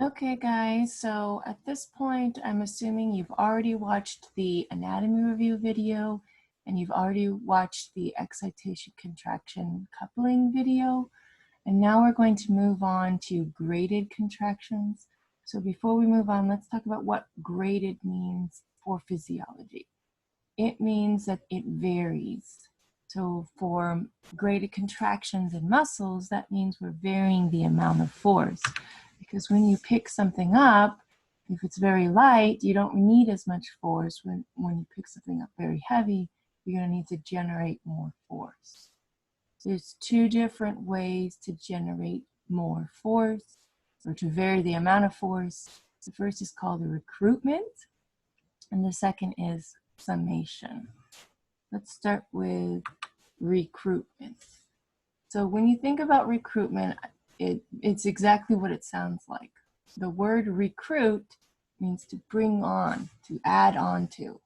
Okay, guys, so at this point, I'm assuming you've already watched the anatomy review video and you've already watched the excitation contraction coupling video. And now we're going to move on to graded contractions. So before we move on, let's talk about what graded means for physiology. It means that it varies. So for graded contractions in muscles, that means we're varying the amount of force. Because when you pick something up, if it's very light, you don't need as much force. When you pick something up very heavy, you're going to need to generate more force. There's two different ways to generate more force or to vary the amount of force. The first is called a recruitment, and the second is summation. Let's start with recruitment. So when you think about recruitment, it's exactly what it sounds like. The word recruit means to bring on, to add on to.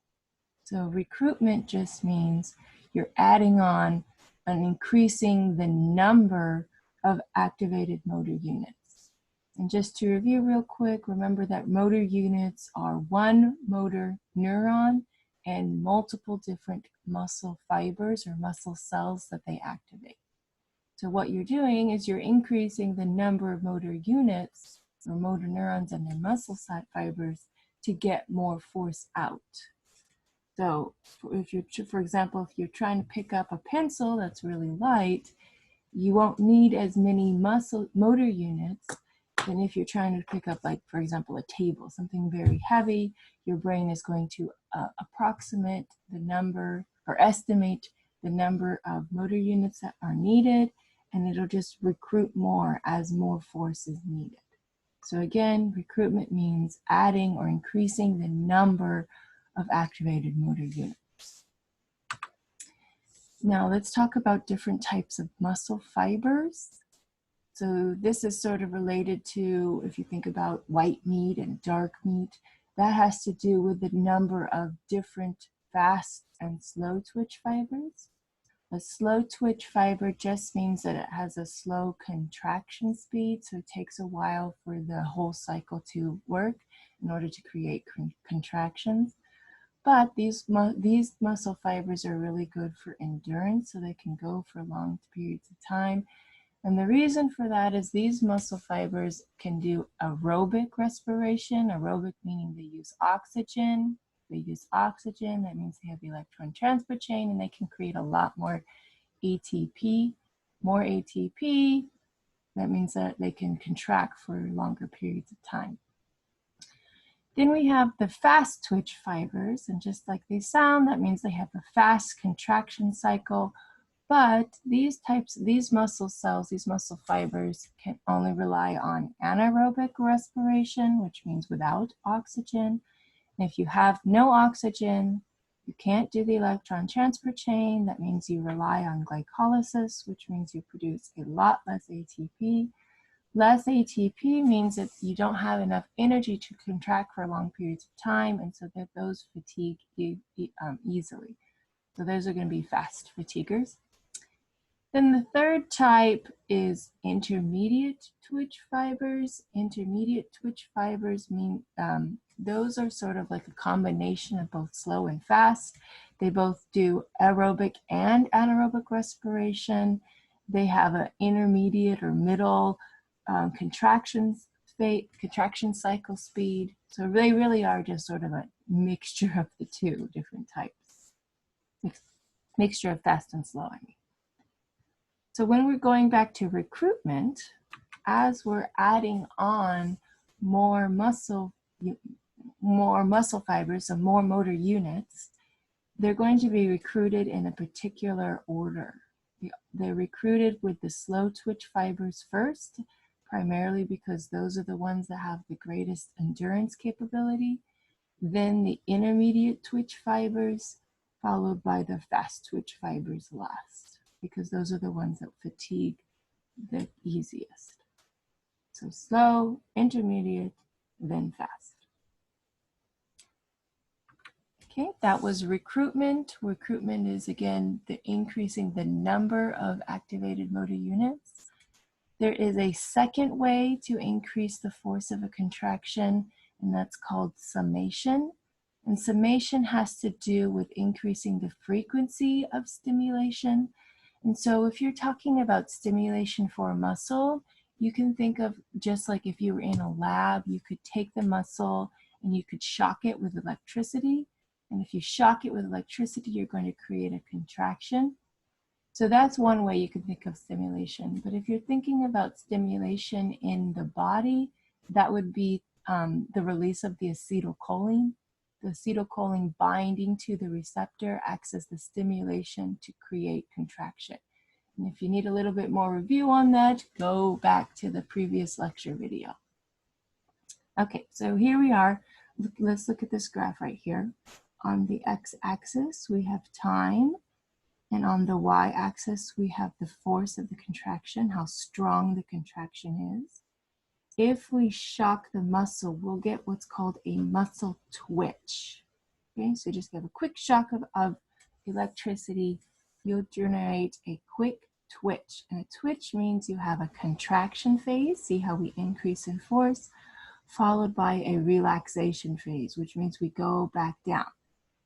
So recruitment just means you're adding on and increasing the number of activated motor units. And just to review real quick, remember that motor units are one motor neuron and multiple different muscle fibers or muscle cells that they activate. So what you're doing is you're increasing the number of motor units or motor neurons and their muscle fibers to get more force out. So if you're, for example, if you're trying to pick up a pencil that's really light, you won't need as many motor units than if you're trying to pick up, like, for example, a table, something very heavy. Your brain is going to approximate the number or estimate the number of motor units that are needed, and it'll just recruit more as more force is needed. So again, recruitment means adding or increasing the number of activated motor units. Now let's talk about different types of muscle fibers. So this is sort of related to, if you think about white meat and dark meat, that has to do with the number of different fast and slow twitch fibers. A slow twitch fiber just means that it has a slow contraction speed, so it takes a while for the whole cycle to work in order to create contractions. But these muscle fibers are really good for endurance, so they can go for long periods of time. And the reason for that is these muscle fibers can do aerobic respiration, aerobic meaning they use oxygen. They use oxygen, that means they have the electron transport chain, and they can create a lot more ATP. More ATP, that means that they can contract for longer periods of time. Then we have the fast twitch fibers, and just like they sound, that means they have a fast contraction cycle. But these muscle cells, these muscle fibers can only rely on anaerobic respiration, which means without oxygen. And if you have no oxygen, you can't do the electron transport chain. That means you rely on glycolysis, which means you produce a lot less ATP. Less ATP means that you don't have enough energy to contract for long periods of time, and so that those fatigue easily. So those are going to be fast fatiguers. Then the third type is intermediate twitch fibers. Intermediate twitch fibers mean those are sort of like a combination of both slow and fast. They both do aerobic and anaerobic respiration. They have an intermediate or middle contraction cycle speed. So they really are just sort of a mixture of the two different types. Mixture of fast and slow, I mean. So when we're going back to recruitment, as we're adding on more muscle fibers, so more motor units, they're going to be recruited in a particular order. They're recruited with the slow twitch fibers first, primarily because those are the ones that have the greatest endurance capability. Then the intermediate twitch fibers, followed by the fast twitch fibers last, because those are the ones that fatigue the easiest. So slow, intermediate, then fast. Okay, that was recruitment. Recruitment is, again, increasing the number of activated motor units. There is a second way to increase the force of a contraction, and that's called summation. And summation has to do with increasing the frequency of stimulation. And so if you're talking about stimulation for a muscle, you can think of just like if you were in a lab, you could take the muscle and you could shock it with electricity. And if you shock it with electricity, you're going to create a contraction. So that's one way you can think of stimulation. But if you're thinking about stimulation in the body, that would be the release of the acetylcholine. The acetylcholine binding to the receptor acts as the stimulation to create contraction. And if you need a little bit more review on that, go back to the previous lecture video. Okay, so here we are. Let's look at this graph right here. On the x-axis, we have time. And on the y-axis, we have the force of the contraction, how strong the contraction is. If we shock the muscle, we'll get what's called a muscle twitch. Okay, so just give a quick shock of electricity, you'll generate a quick twitch. And a twitch means you have a contraction phase, see how we increase in force, followed by a relaxation phase, which means we go back down.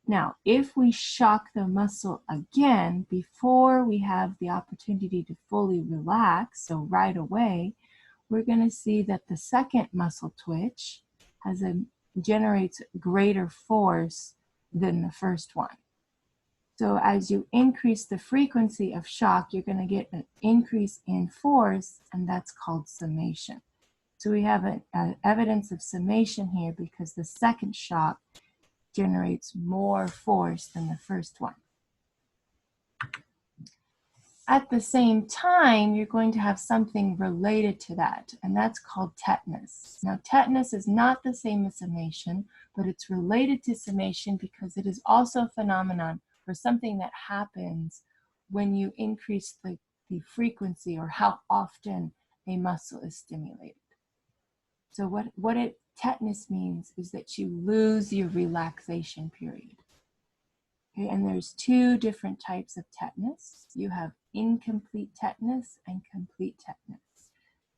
Now, if we shock the muscle again before we have the opportunity to fully relax, so right away, we're going to see that the second muscle twitch generates greater force than the first one. So as you increase the frequency of shock, you're going to get an increase in force, and that's called summation. So we have an evidence of summation here because the second shock generates more force than the first one. At the same time, you're going to have something related to that, and that's called tetanus. Now, tetanus is not the same as summation, but it's related to summation because it is also a phenomenon or something that happens when you increase the frequency or how often a muscle is stimulated. So what tetanus means is that you lose your relaxation period. Okay, and there's two different types of tetanus. You have incomplete tetanus and complete tetanus.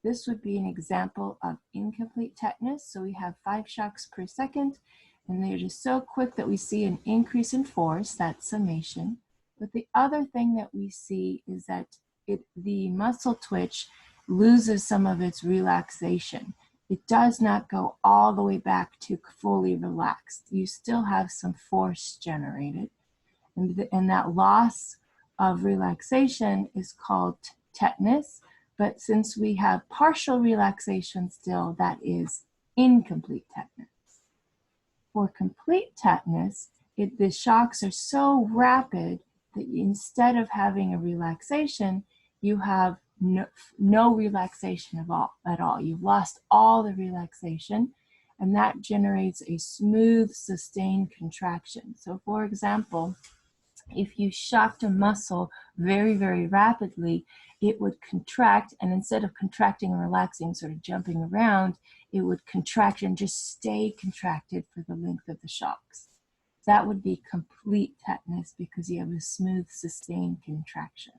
This would be an example of incomplete tetanus. So we have 5 shocks per second, and they're just so quick that we see an increase in force, that's summation. But the other thing that we see is that the muscle twitch loses some of its relaxation. It does not go all the way back to fully relaxed. You still have some force generated. And that loss of relaxation is called tetanus. But since we have partial relaxation still, that is incomplete tetanus. For complete tetanus, the shocks are so rapid that instead of having a relaxation, you have no relaxation at all. You've lost all the relaxation, and that generates a smooth, sustained contraction. So for example, if you shocked a muscle very, very rapidly, it would contract, and instead of contracting and relaxing, sort of jumping around, it would contract and just stay contracted for the length of the shocks. That would be complete tetanus because you have a smooth, sustained contraction.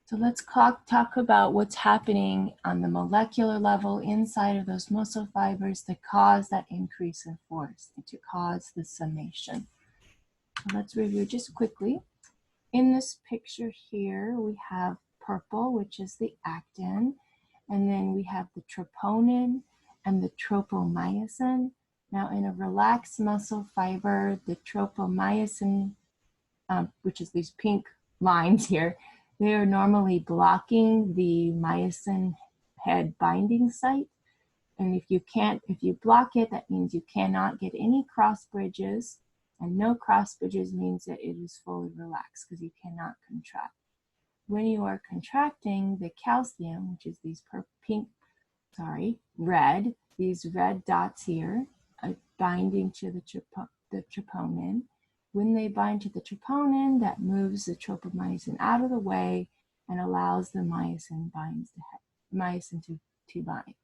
So let's talk about what's happening on the molecular level inside of those muscle fibers that cause that increase in force, to cause the summation. So let's review just quickly. In this picture here, we have purple, which is the actin, and then we have the troponin and the tropomyosin. Now in a relaxed muscle fiber, the tropomyosin, which is these pink lines here, they are normally blocking the myosin head binding site. And if you block it, that means you cannot get any cross bridges. And no cross bridges means that it is fully relaxed because you cannot contract. When you are contracting, the calcium, which is these red, these red dots here, are binding to the troponin. When they bind to the troponin, that moves the tropomyosin out of the way and allows the myosin to bind.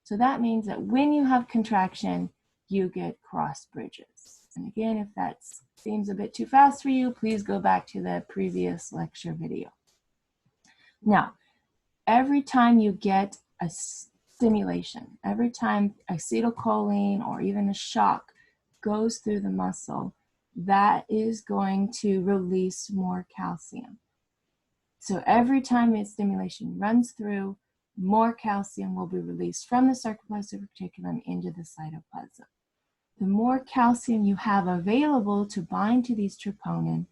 So that means that when you have contraction, you get cross bridges. And again, if that seems a bit too fast for you, please go back to the previous lecture video. Now, every time you get a stimulation, every time acetylcholine or even a shock goes through the muscle, that is going to release more calcium. So every time a stimulation runs through, more calcium will be released from the sarcoplasmic reticulum into the cytoplasm. The more calcium you have available to bind to these troponin,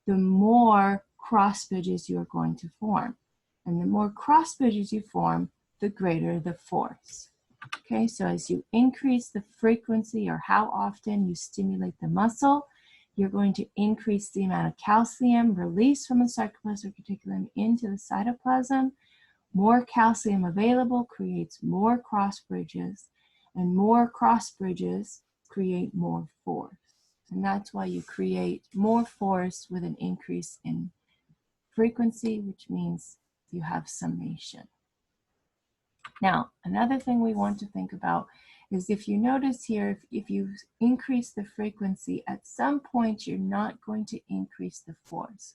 the more cross bridges you are going to form. And the more cross bridges you form, the greater the force. Okay, so as you increase the frequency or how often you stimulate the muscle, you're going to increase the amount of calcium released from the sarcoplasmic reticulum into the cytoplasm. More calcium available creates more cross bridges, and more cross bridges create more force. And that's why you create more force with an increase in frequency, which means you have summation. Now, another thing we want to think about is if you notice here, if you increase the frequency, at some point you're not going to increase the force.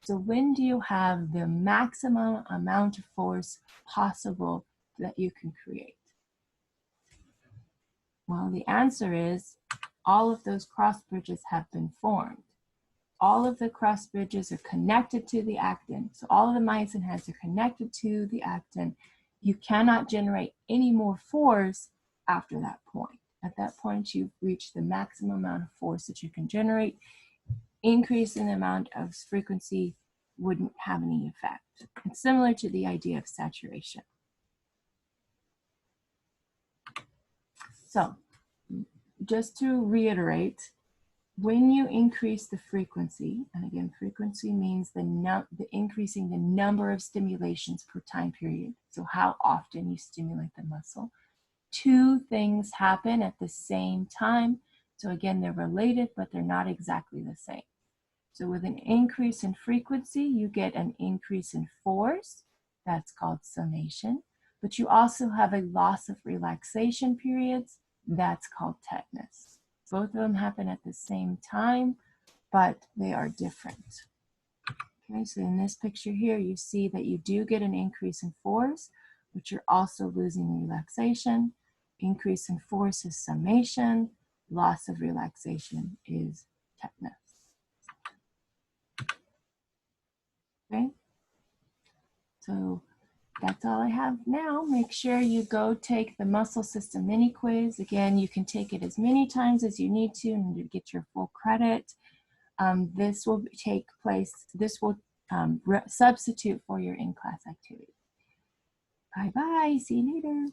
So when do you have the maximum amount of force possible that you can create? Well, the answer is all of those cross bridges have been formed. All of the cross bridges are connected to the actin. So all of the myosin heads are connected to the actin. You cannot generate any more force after that point. At that point, you've reached the maximum amount of force that you can generate. Increasing the amount of frequency wouldn't have any effect. It's similar to the idea of saturation. So, just to reiterate, when you increase the frequency, and again, frequency means the increasing the number of stimulations per time period, so how often you stimulate the muscle, two things happen at the same time. So again, they're related, but they're not exactly the same. So with an increase in frequency, you get an increase in force. That's called summation. But you also have a loss of relaxation periods. That's called tetanus. Both of them happen at the same time, but they are different. Okay, so in this picture here, you see that you do get an increase in force, but you're also losing relaxation. Increase in force is summation. Loss of relaxation is tetanus. Okay, so that's all I have now. Make sure you go take the muscle system mini quiz. Again, you can take it as many times as you need to and to get your full credit. This will take place, this will substitute for your in-class activity. Bye-bye, see you later.